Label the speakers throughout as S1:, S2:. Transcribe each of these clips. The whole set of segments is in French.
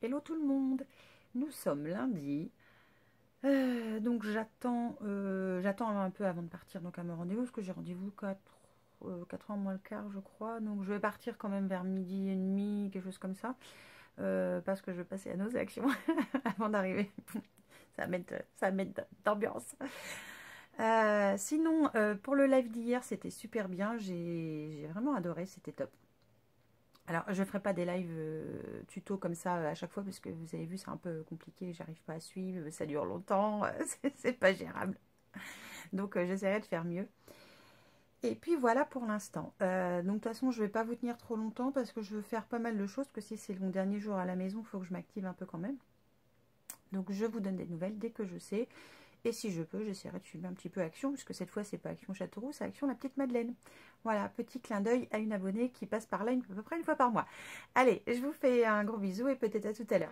S1: Hello tout le monde, nous sommes lundi, donc j'attends un peu avant de partir donc à mon rendez-vous, parce que j'ai rendez-vous 4h moins le quart je crois, donc je vais partir quand même vers 12h30, quelque chose comme ça, parce que je vais passer à nos actions avant d'arriver, ça va mettre d'ambiance. Sinon, pour le live d'hier, c'était super bien, j'ai vraiment adoré, c'était top. Alors, je ne ferai pas des lives tuto comme ça à chaque fois parce que vous avez vu, c'est un peu compliqué, j'arrive pas à suivre, ça dure longtemps, c'est pas gérable. Donc, j'essaierai de faire mieux. Et puis voilà pour l'instant. Donc, de toute façon, je ne vais pas vous tenir trop longtemps parce que je veux faire pas mal de choses, parce que si c'est mon dernier jour à la maison, il faut que je m'active un peu quand même. Donc, je vous donne des nouvelles dès que je sais. Et si je peux, j'essaierai de filmer un petit peu Action, puisque cette fois, c'est pas Action Châteauroux, c'est Action la petite Madeleine. Voilà, petit clin d'œil à une abonnée qui passe par là à peu près une fois par mois. Allez, je vous fais un gros bisou et peut-être à tout à l'heure.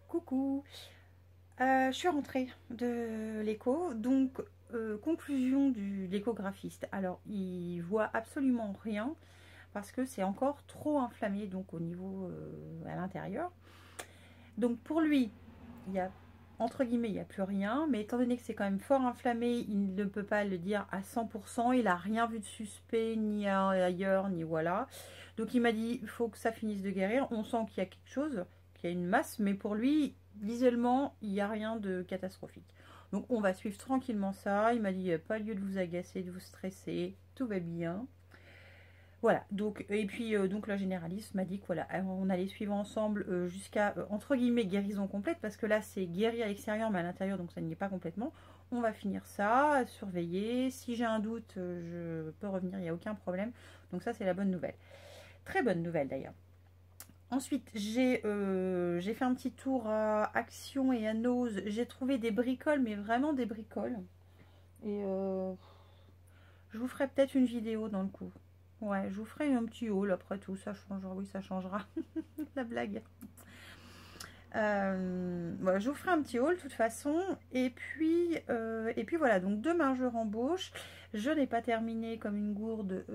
S1: Coucou, je suis rentrée de l'écho, donc conclusion de l'échographiste. Alors il voit absolument rien parce que c'est encore trop inflammé, donc au niveau à l'intérieur. Donc pour lui, il y a entre guillemets il n'y a plus rien, mais étant donné que c'est quand même fort inflammé, il ne peut pas le dire à 100%, il n'a rien vu de suspect ni ailleurs ni voilà. Donc il m'a dit il faut que ça finisse de guérir, on sent qu'il y a quelque chose, qu'il y a une masse, mais pour lui visuellement il n'y a rien de catastrophique. Donc on va suivre tranquillement ça. Il m'a dit il n'y a pas lieu de vous agacer, de vous stresser, tout va bien. Voilà, donc, et puis donc la généraliste m'a dit que voilà, on allait suivre ensemble jusqu'à entre guillemets guérison complète, parce que là c'est guéri à l'extérieur mais à l'intérieur, donc ça n'y est pas complètement. On va finir ça, surveiller. Si j'ai un doute, je peux revenir, il n'y a aucun problème. Donc ça c'est la bonne nouvelle. Très bonne nouvelle d'ailleurs. Ensuite, j'ai fait un petit tour à Action et à Nose. J'ai trouvé des bricoles, mais vraiment des bricoles. Et je vous ferai peut-être une vidéo dans le coup. Ouais, je vous ferai un petit haul après tout. Ça changera, oui, ça changera. La blague. Voilà, je vous ferai un petit haul de toute façon. Et puis voilà. Donc demain, je rembauche. Je n'ai pas terminé comme une gourde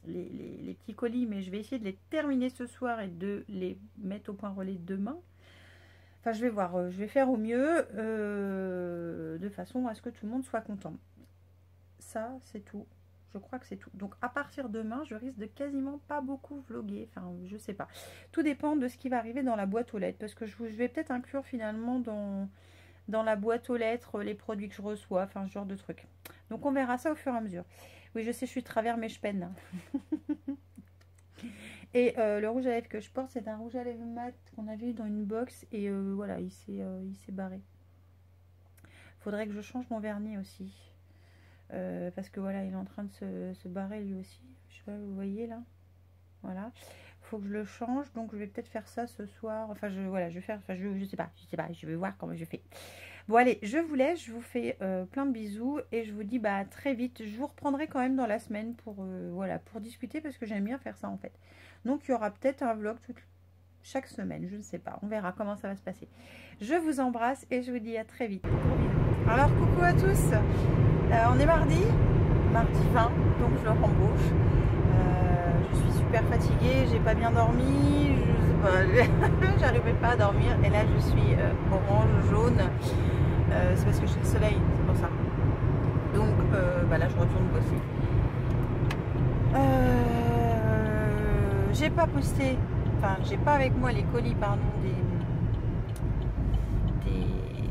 S1: les petits colis, mais je vais essayer de les terminer ce soir et de les mettre au point relais demain. Enfin, je vais voir, je vais faire au mieux de façon à ce que tout le monde soit content. Ça, c'est tout. Je crois que c'est tout. Donc, à partir de demain, je risque de quasiment pas beaucoup vloguer. Enfin, je sais pas. Tout dépend de ce qui va arriver dans la boîte aux lettres. Parce que je vais peut-être inclure finalement dans la boîte aux lettres les produits que je reçois. Enfin, ce genre de trucs. Donc, on verra ça au fur et à mesure. Oui, je sais, je suis travers, mais je peine. Et le rouge à lèvres que je porte, c'est un rouge à lèvres mat qu'on avait eu dans une box. Et voilà, il s'est barré. Faudrait que je change mon vernis aussi. Parce que voilà, il est en train de se barrer lui aussi. Je sais pas, vous voyez là. Voilà. Faut que je le change. Donc je vais peut-être faire ça ce soir. Enfin, voilà, je vais faire. Enfin, je sais pas. Je vais voir comment je fais. Bon allez, je vous laisse, je vous fais plein de bisous et je vous dis bah très vite. Je vous reprendrai quand même dans la semaine pour voilà, pour discuter, parce que j'aime bien faire ça en fait. Donc il y aura peut-être un vlog chaque semaine, je ne sais pas, on verra comment ça va se passer. Je vous embrasse et je vous dis à très vite. Alors coucou à tous, on est mardi 20, donc je rembauche. Je suis super fatiguée, j'ai pas bien dormi, je sais pas, j'arrivais pas à dormir et là je suis orange, jaune. C'est parce que j'ai le soleil, c'est pour ça. Donc bah là je retourne bosser. J'ai pas posté, enfin j'ai pas avec moi les colis pardon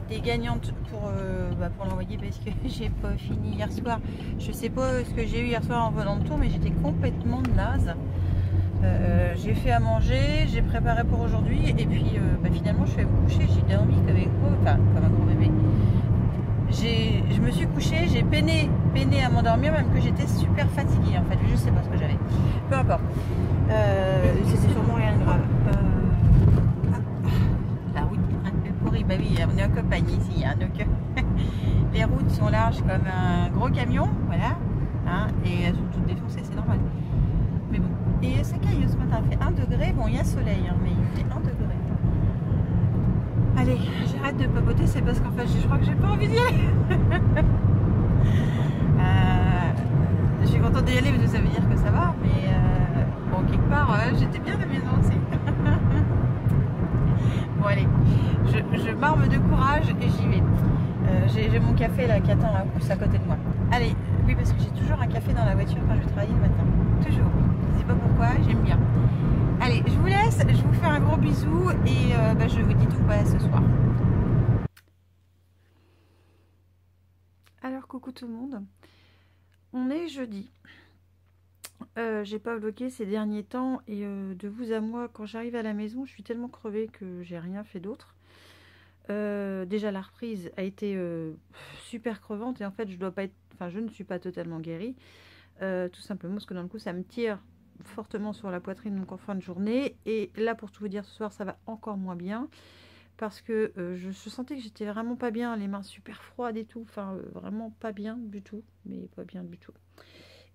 S1: des gagnantes pour l'envoyer, parce que j'ai pas fini hier soir. Je sais pas ce que j'ai eu hier soir en venant de tour, mais j'étais complètement naze. J'ai fait à manger, j'ai préparé pour aujourd'hui et puis finalement je suis allée me coucher, j'ai dormi qu'avec vous. Enfin me suis couchée, j'ai peiné à m'endormir, même que j'étais super fatiguée en fait. Je sais pas ce que j'avais. Peu importe. C'était sûrement rien de grave. La route est un peu pourrie. Bah oui, on est en campagne ici. Hein, donc les routes sont larges comme un gros camion. Voilà. Hein, et elles sont toutes défoncées, c'est normal. Mais bon. Et ça caille ce matin, il fait 1 degré. Bon, il y a soleil, hein, mais il fait 1 degré. Allez, j'arrête de papoter, c'est parce qu'en fait, je crois que j'ai pas envie d'y aller. Je suis contente d'y aller parce que ça veut dire que ça va, mais bon, quelque part, j'étais bien à la maison aussi. Bon, allez, je m'arme de courage et j'y vais. J'ai mon café là qui attend à côté de moi. Allez, oui, parce que j'ai toujours un café dans la voiture quand je vais travailler le matin. Toujours. Je sais pas pourquoi, j'aime bien. Allez, je vous laisse, je vous fais un gros bisou et je vous dis tout quoi ce soir. Alors coucou tout le monde, on est jeudi. J'ai pas vlogué ces derniers temps et de vous à moi, quand j'arrive à la maison, je suis tellement crevée que j'ai rien fait d'autre. Déjà la reprise a été super crevante et en fait je ne suis pas totalement guérie. Tout simplement parce que dans le coup ça me tire fortement sur la poitrine donc en fin de journée, et là pour tout vous dire ce soir ça va encore moins bien parce que je sentais que j'étais vraiment pas bien, les mains super froides et tout, enfin vraiment pas bien du tout, mais pas bien du tout.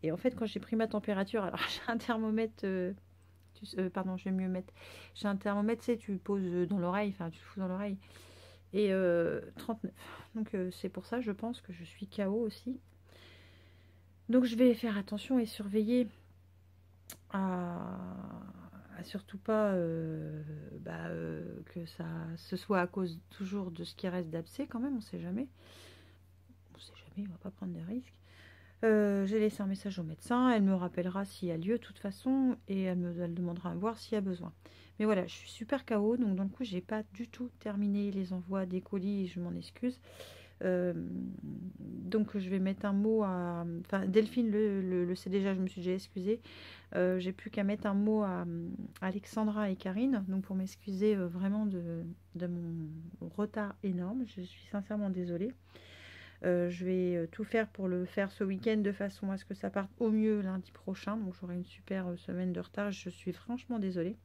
S1: Et en fait quand j'ai pris ma température, alors j'ai un thermomètre pardon, je vais mieux mettre, j'ai un thermomètre, tu sais, tu poses dans l'oreille, enfin tu le fous dans l'oreille, et 39, donc c'est pour ça je pense que je suis KO aussi, donc je vais faire attention et surveiller à surtout pas que ça ce soit à cause toujours de ce qui reste d'abcès quand même, on sait jamais, on va pas prendre de risques. J'ai laissé un message au médecin, elle me rappellera s'il y a lieu de toute façon et elle demandera à voir s'il y a besoin. Mais voilà, je suis super KO, donc dans le coup j'ai pas du tout terminé les envois des colis, je m'en excuse. Donc je vais mettre un mot à... Enfin Delphine le sait déjà, je me suis déjà excusée. J'ai plus qu'à mettre un mot à Alexandra et Karine, donc pour m'excuser vraiment de mon retard énorme. Je suis sincèrement désolée. Je vais tout faire pour le faire ce week-end de façon à ce que ça parte au mieux lundi prochain. Donc j'aurai une super semaine de retard. Je suis franchement désolée.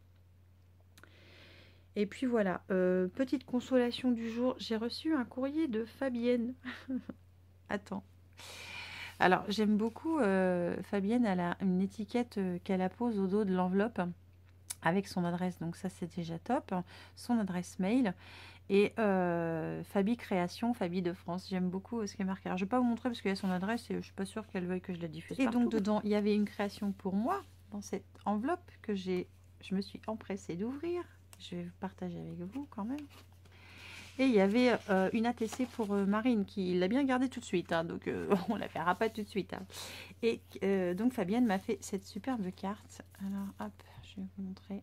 S1: Et puis voilà, petite consolation du jour, j'ai reçu un courrier de Fabienne. Attends. Alors j'aime beaucoup Fabienne, elle a une étiquette qu'elle appose au dos de l'enveloppe avec son adresse. Donc ça c'est déjà top. Son adresse mail. Et Fabi Création, Fabi de France. J'aime beaucoup ce qui est marqué. Alors, je ne vais pas vous montrer parce qu'il y a son adresse et je ne suis pas sûre qu'elle veuille que je la diffuse. Et partout. Donc, dedans, il y avait une création pour moi dans cette enveloppe que je me suis empressée d'ouvrir. Je vais vous partager avec vous quand même. Et il y avait une ATC pour Marine qui l'a bien gardée tout de suite. Hein, donc, on ne la verra pas tout de suite. Hein. Et donc, Fabienne m'a fait cette superbe carte. Alors, hop, je vais vous montrer.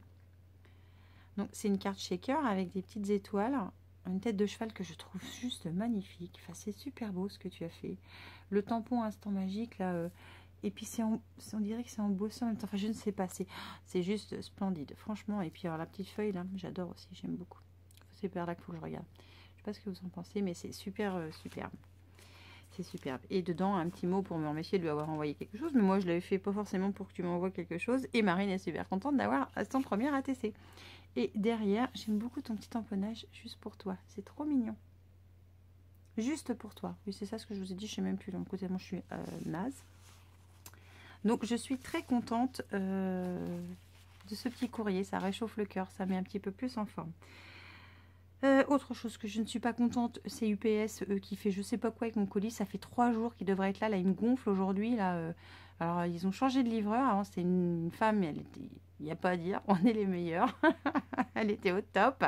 S1: Donc c'est une carte shaker avec des petites étoiles, une tête de cheval que je trouve juste magnifique. Enfin, c'est super beau ce que tu as fait. Le tampon instant magique là, et puis on dirait que c'est embossé en même temps. Enfin, je ne sais pas, c'est juste splendide, franchement. Et puis alors la petite feuille là, j'adore aussi, j'aime beaucoup. C'est super là qu'il faut que je regarde. Je sais pas ce que vous en pensez, mais c'est super superbe. C'est superbe. Et dedans, un petit mot pour me remercier de lui avoir envoyé quelque chose. Mais moi, je l'avais fait pas forcément pour que tu m'envoies quelque chose. Et Marine est super contente d'avoir son premier ATC. Et derrière, j'aime beaucoup ton petit tamponnage juste pour toi. C'est trop mignon. Juste pour toi. Oui, c'est ça ce que je vous ai dit. Je sais même plus. Donc, tellement je suis naze. Donc, je suis très contente de ce petit courrier. Ça réchauffe le cœur. Ça met un petit peu plus en forme. Autre chose que je ne suis pas contente, c'est UPS qui fait je sais pas quoi avec mon colis. Ça fait 3 jours qu'il devrait être là. Là, il me gonfle aujourd'hui. Là, alors, ils ont changé de livreur. Avant, c'était une femme, mais elle était... Il n'y a pas à dire, on est les meilleurs. Elle était au top.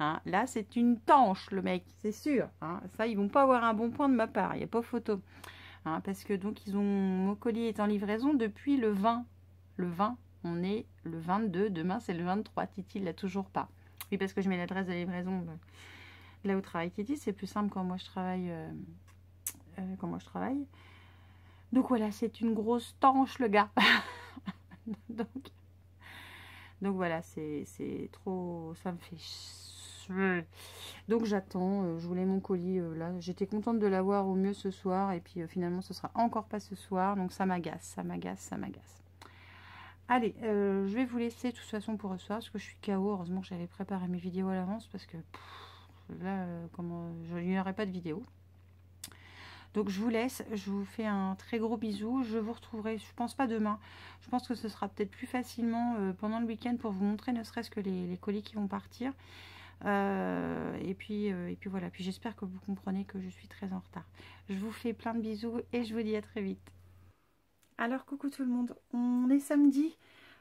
S1: Hein, là, c'est une tanche, le mec, c'est sûr. Hein, ça, ils vont pas avoir un bon point de ma part. Il n'y a pas photo. Hein, parce que donc, mon colis est en livraison depuis le 20. Le 20, on est le 22. Demain, c'est le 23. Titi, il l'a toujours pas. Oui, parce que je mets l'adresse de livraison là où travaille Titi. C'est plus simple quand moi je travaille. Donc voilà, c'est une grosse tanche, le gars. Donc voilà, c'est trop... Ça me fait Donc j'attends, je voulais mon colis là. J'étais contente de l'avoir au mieux ce soir. Et puis finalement ce sera encore pas ce soir. Donc ça m'agace, ça m'agace, ça m'agace. Allez, je vais vous laisser de toute façon pour ce soir. Parce que je suis KO. Heureusement que j'avais préparé mes vidéos à l'avance. Parce que là, je n'y aurai pas de vidéo. Donc je vous laisse, je vous fais un très gros bisou. Je vous retrouverai, je pense pas demain. Je pense que ce sera peut-être plus facilement pendant le week-end pour vous montrer ne serait-ce que les colis qui vont partir. Et puis voilà, puis j'espère que vous comprenez que je suis très en retard. Je vous fais plein de bisous et je vous dis à très vite. Alors coucou tout le monde, on est samedi.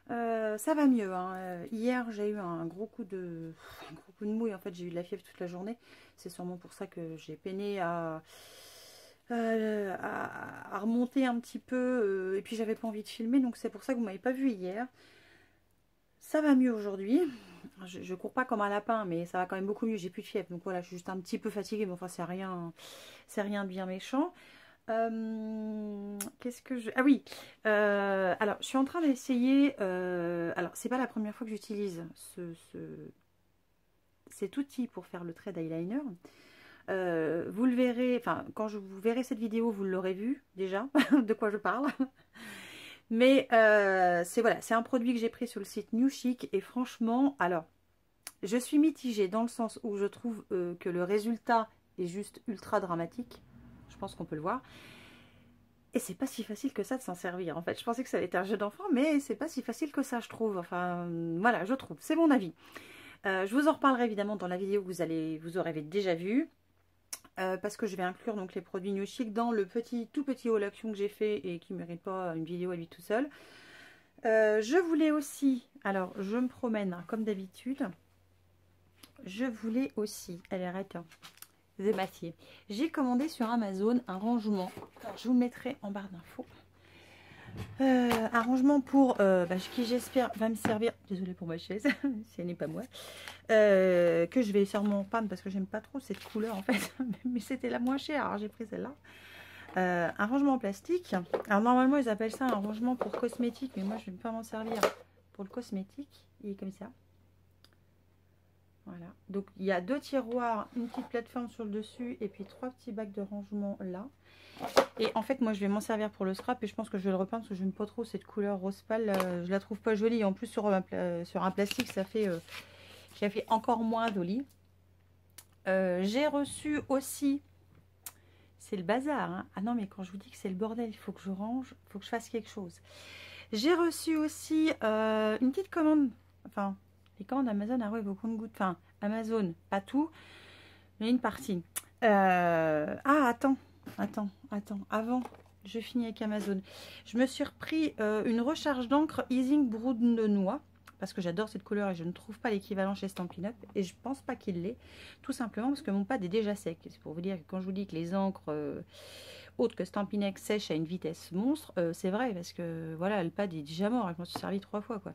S1: Ça va mieux, hein. Hier j'ai eu un gros coup de mouille. En fait j'ai eu de la fièvre toute la journée. C'est sûrement pour ça que j'ai peiné à remonter un petit peu, et puis j'avais pas envie de filmer, donc c'est pour ça que vous m'avez pas vu hier. Ça va mieux aujourd'hui, je cours pas comme un lapin, mais ça va quand même beaucoup mieux. J'ai plus de fièvre, donc voilà, je suis juste un petit peu fatiguée, mais enfin c'est rien de bien méchant. Qu'est-ce que je... Ah oui, alors je suis en train d'essayer, alors c'est pas la première fois que j'utilise cet outil pour faire le trait d'eyeliner. Vous le verrez, enfin quand vous verrez cette vidéo, vous l'aurez vu déjà de quoi je parle. Mais c'est un produit que j'ai pris sur le site New Chic et franchement, alors je suis mitigée dans le sens où je trouve que le résultat est juste ultra dramatique. Je pense qu'on peut le voir. Et c'est pas si facile que ça de s'en servir. En fait, je pensais que ça allait être un jeu d'enfant, mais c'est pas si facile que ça, je trouve. Enfin, voilà, je trouve. C'est mon avis. Je vous en reparlerai évidemment dans la vidéo que vous aurez déjà vue. Parce que je vais inclure donc les produits New Chic dans le tout petit haul action que j'ai fait et qui ne mérite pas une vidéo à lui tout seul. Je voulais aussi, alors je me promène hein, comme d'habitude, je voulais aussi, allez arrête, hein, Zébassier. J'ai commandé sur Amazon un rangement, alors, je vous le mettrai en barre d'infos. Un rangement pour qui j'espère va me servir, désolée pour ma chaise si elle n'est pas moi, que je vais sûrement peindre parce que j'aime pas trop cette couleur en fait, mais c'était la moins chère, alors j'ai pris celle-là. Un rangement en plastique, alors normalement ils appellent ça un rangement pour cosmétique, mais moi je ne vais pas m'en servir pour le cosmétique. Il est comme ça, voilà. Donc il y a 2 tiroirs, une petite plateforme sur le dessus et puis 3 petits bacs de rangement là. Et en fait moi je vais m'en servir pour le scrap et je pense que je vais le repeindre parce que j'aime pas trop cette couleur rose pâle, je la trouve pas jolie. En plus sur un plastique ça fait encore moins joli. J'ai reçu aussi, c'est le bazar hein. Ah non mais quand je vous dis que c'est le bordel, il faut que je range, il faut que je fasse quelque chose. J'ai reçu aussi une petite commande, enfin les commandes Amazon arrivent au compte-gouttes, enfin Amazon, pas tout, mais une partie. Ah attends, avant, je finis avec Amazon. Je me suis repris une recharge d'encre Easing Brood de noix, parce que j'adore cette couleur et je ne trouve pas l'équivalent chez Stampin' Up, et je pense pas qu'il l'ait, tout simplement parce que mon pad est déjà sec. C'est pour vous dire que quand je vous dis que les encres autres que Stampin' Up sèchent à une vitesse monstre, c'est vrai, parce que voilà, le pad est déjà mort, je m'en suis servi 3 fois quoi.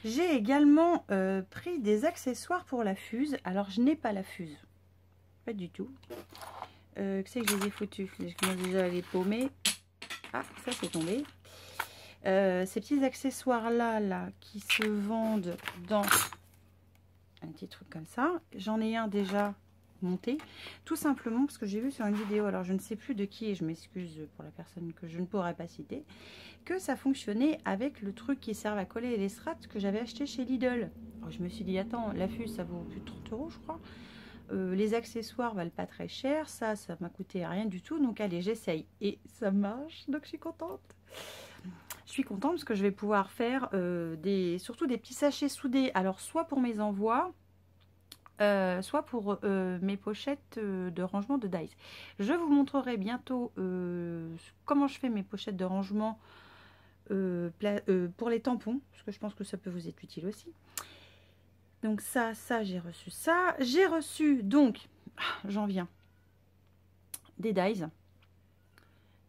S1: J'ai également pris des accessoires pour la fuse. Alors je n'ai pas la fuse, pas du tout. Que c'est que je les ai foutus? Je commence déjà à les paumer. Ah, ça c'est tombé. Ces petits accessoires là qui se vendent dans un petit truc comme ça. J'en ai un déjà monté, tout simplement parce que j'ai vu sur une vidéo, alors je ne sais plus de qui et je m'excuse pour la personne que je ne pourrais pas citer, que ça fonctionnait avec le truc qui sert à coller les strates que j'avais acheté chez Lidl. Alors je me suis dit attends, la fuse ça vaut plus de 30 € je crois. Les accessoires valent pas très cher, ça m'a coûté rien du tout, donc allez j'essaye et ça marche, donc je suis contente. Je suis contente parce que je vais pouvoir faire surtout des petits sachets soudés, alors soit pour mes envois, soit pour mes pochettes de rangement de dies. Je vous montrerai bientôt comment je fais mes pochettes de rangement pour les tampons, parce que je pense que ça peut vous être utile aussi. Donc ça j'ai reçu ça. J'ai reçu donc, j'en viens, des dies.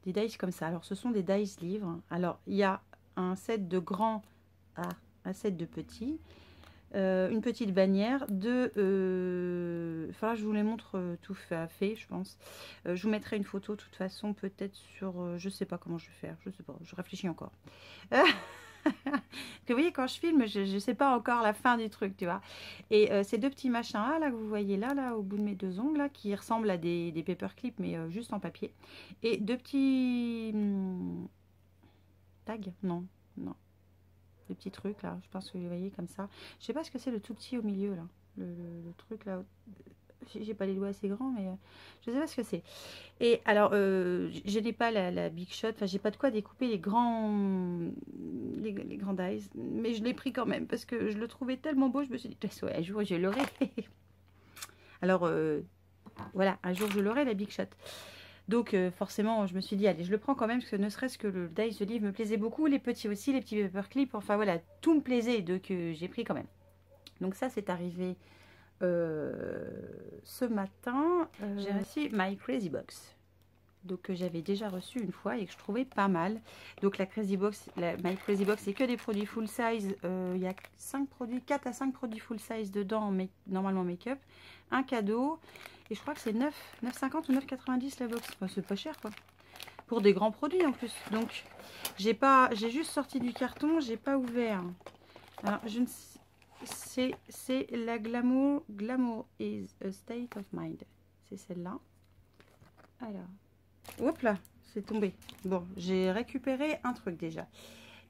S1: Des dies comme ça. Alors ce sont des dies livres. Alors il y a un set de grands à un set de petits. Une petite bannière de... enfin je vous les montre tout fait je pense. Je vous mettrai une photo de toute façon peut-être sur... je sais pas comment je vais faire. Je sais pas. Je réfléchis encore. Que vous voyez, quand je filme, je ne sais pas encore la fin du truc, tu vois. Et ces deux petits machins là, que vous voyez là, au bout de mes deux ongles, là, qui ressemblent à des paperclips, mais juste en papier. Et deux petits tags, non, non. Des petits trucs là, je pense que vous voyez comme ça. Je sais pas ce que c'est le tout petit au milieu là. Le truc là. J'ai pas les doigts assez grands, mais je sais pas ce que c'est. Et alors, je n'ai pas la Big Shot, enfin, j'ai pas de quoi découper les grands dies, mais je l'ai pris quand même parce que je le trouvais tellement beau, je me suis dit, ouais, un jour je l'aurai. Alors, voilà, un jour je l'aurai, la Big Shot. Donc, forcément, je me suis dit, allez, je le prends quand même, parce que ne serait-ce que le dies de livre me plaisait beaucoup, les petits aussi, les petits paperclips, enfin voilà, tout me plaisait, donc j'ai pris quand même. Donc ça, c'est arrivé ce matin. J'ai reçu My Crazy Box. Donc que j'avais déjà reçu une fois et que je trouvais pas mal. Donc la Crazy Box, My Crazy Box, c'est que des produits full size. Il y a 5 produits, 4 à 5 produits full size dedans, mais normalement make-up. Un cadeau. Et je crois que c'est 9,50 ou 9,90 la box. Enfin, c'est pas cher quoi. Pour des grands produits en plus. Donc j'ai juste sorti du carton, j'ai pas ouvert. Alors je ne sais. C'est la Glamour is a state of mind. C'est celle-là. Alors. Hop là, c'est tombé. Bon, j'ai récupéré un truc déjà.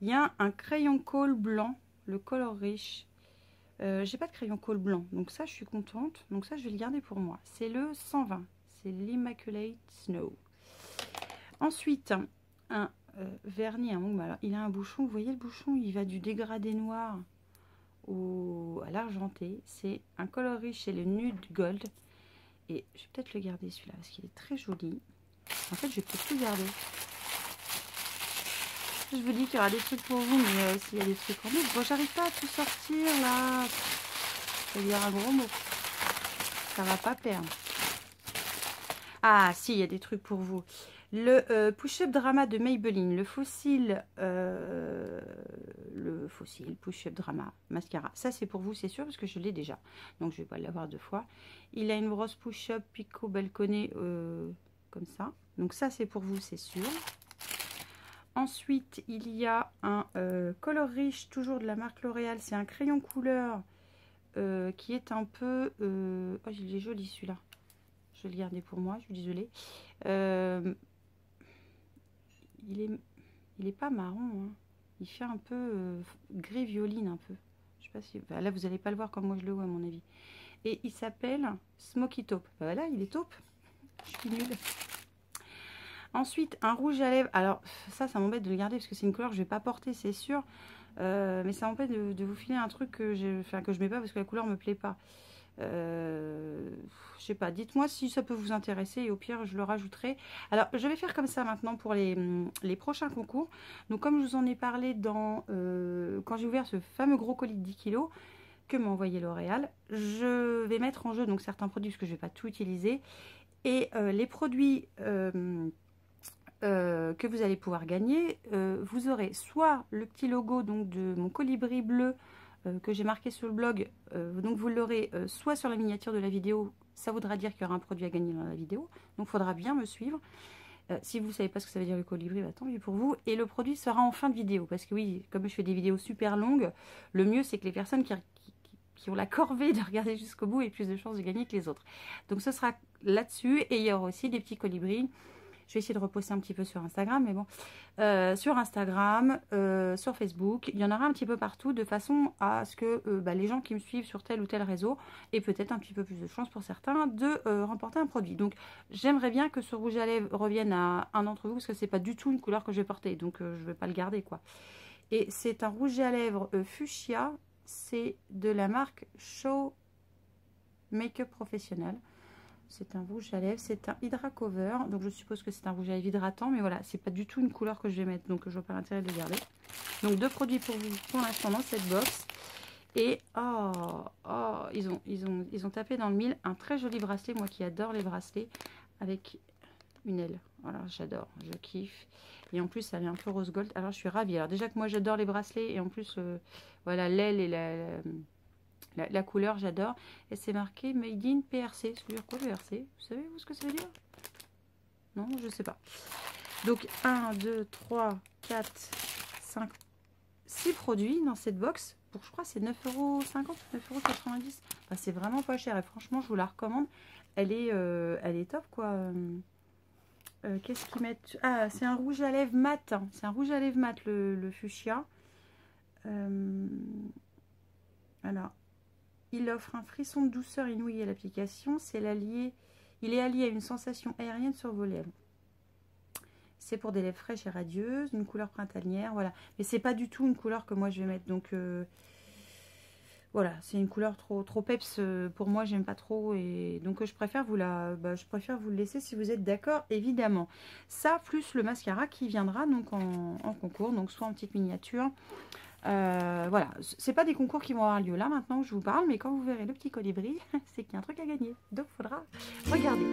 S1: Il y a un crayon colle blanc, le color riche. J'ai pas de crayon colle blanc, donc ça je suis contente. Donc ça je vais le garder pour moi. C'est le 120, c'est l'Immaculate Snow. Ensuite, un vernis à ongles. Alors il a un bouchon, vous voyez le bouchon, il va du dégradé noir à l'argenté. C'est un color riche et le nude gold. Et je vais peut-être le garder celui-là parce qu'il est très joli. En fait, je vais peut-être tout garder. Je vous dis qu'il y aura des trucs pour vous, mais s'il y a des trucs en plus. Bon, j'arrive pas à tout sortir là. Je vais dire un gros mot. Ça va pas perdre. Ah, si, il y a des trucs pour vous. Le Push-Up Drama de Maybelline. Le fossile Push-Up Drama Mascara. Ça, c'est pour vous, c'est sûr, parce que je l'ai déjà. Donc, je vais pas l'avoir deux fois. Il a une brosse Push-Up Pico Balconné comme ça. Donc ça, c'est pour vous, c'est sûr. Ensuite, il y a un Color Riche, toujours de la marque L'Oréal. C'est un crayon couleur qui est un peu... Oh, il est joli celui-là. Je vais le garder pour moi, je suis désolée. Il est pas marron. Hein. Il fait un peu gris violine, un peu. Je sais pas si... Bah, là, vous n'allez pas le voir comme moi je le vois, à mon avis. Et il s'appelle Smoky Taupe. Bah, voilà, il est taupe. Je suis nulle. Ensuite, un rouge à lèvres. Alors, ça m'embête de le garder parce que c'est une couleur que je ne vais pas porter, c'est sûr. Mais ça m'embête de vous filer un truc que je mets pas parce que la couleur me plaît pas. Je sais pas, dites-moi si ça peut vous intéresser et au pire, je le rajouterai. Alors, je vais faire comme ça maintenant pour les prochains concours. Donc, comme je vous en ai parlé quand j'ai ouvert ce fameux gros colis de 10 kg que m'a envoyé L'Oréal, je vais mettre en jeu donc certains produits parce que je ne vais pas tout utiliser. Et les produits... que vous allez pouvoir gagner, vous aurez soit le petit logo donc de mon colibri bleu que j'ai marqué sur le blog, donc vous l'aurez soit sur la miniature de la vidéo, ça voudra dire qu'il y aura un produit à gagner dans la vidéo, donc il faudra bien me suivre. Si vous ne savez pas ce que ça veut dire le colibri, bah, tant pis pour vous. Et le produit sera en fin de vidéo, parce que oui, comme je fais des vidéos super longues, le mieux c'est que les personnes qui ont la corvée de regarder jusqu'au bout aient plus de chances de gagner que les autres. Donc ce sera là-dessus, et il y aura aussi des petits colibris. Je vais essayer de reposter un petit peu sur Instagram, mais bon. Sur Instagram, sur Facebook, il y en aura un petit peu partout de façon à ce que les gens qui me suivent sur tel ou tel réseau aient peut-être un petit peu plus de chance pour certains de remporter un produit. Donc, j'aimerais bien que ce rouge à lèvres revienne à un d'entre vous parce que c'est pas du tout une couleur que je vais porter. Donc, je ne vais pas le garder, quoi. Et c'est un rouge à lèvres fuchsia. C'est de la marque Show Make-up Professionnel. C'est un rouge à lèvres, c'est un Hydra Cover. Donc je suppose que c'est un rouge à lèvres hydratant. Mais voilà, c'est pas du tout une couleur que je vais mettre. Donc je vois pas l'intérêt de le garder. Donc deux produits pour vous pour l'instant dans cette box. Et ils ont tapé dans le mille un très joli bracelet. Moi qui adore les bracelets. Avec une aile. Voilà, j'adore, je kiffe. Et en plus, elle est un peu rose gold. Alors je suis ravie. Alors déjà que moi j'adore les bracelets. Et en plus, voilà, l'aile et la couleur, j'adore. Et c'est marqué Made in PRC. Ça veut dire quoi, PRC? Vous savez, vous, ce que ça veut dire? Non, je sais pas. Donc, 1, 2, 3, 4, 5, 6 produits dans cette box. Pour, je crois, c'est 9,50 €, 9,90 €. Enfin, c'est vraiment pas cher. Et franchement, je vous la recommande. Elle est top, quoi. Qu'est-ce qu'ils mettent? Ah, c'est un rouge à lèvres mat. Hein. C'est un rouge à lèvres mat, le fuchsia. Alors, il offre un frisson de douceur inouïe à l'application. Il est allié à une sensation aérienne sur vos lèvres. C'est pour des lèvres fraîches et radieuses, une couleur printanière, voilà. Mais c'est pas du tout une couleur que moi je vais mettre, donc voilà, c'est une couleur trop peps pour moi, j'aime pas trop, et donc je préfère vous le laisser si vous êtes d'accord, évidemment. Ça plus le mascara qui viendra donc en concours, donc soit en petite miniature. Voilà, c'est pas des concours qui vont avoir lieu là maintenant que je vous parle, mais quand vous verrez le petit colibri, c'est qu'il y a un truc à gagner, donc il faudra regarder.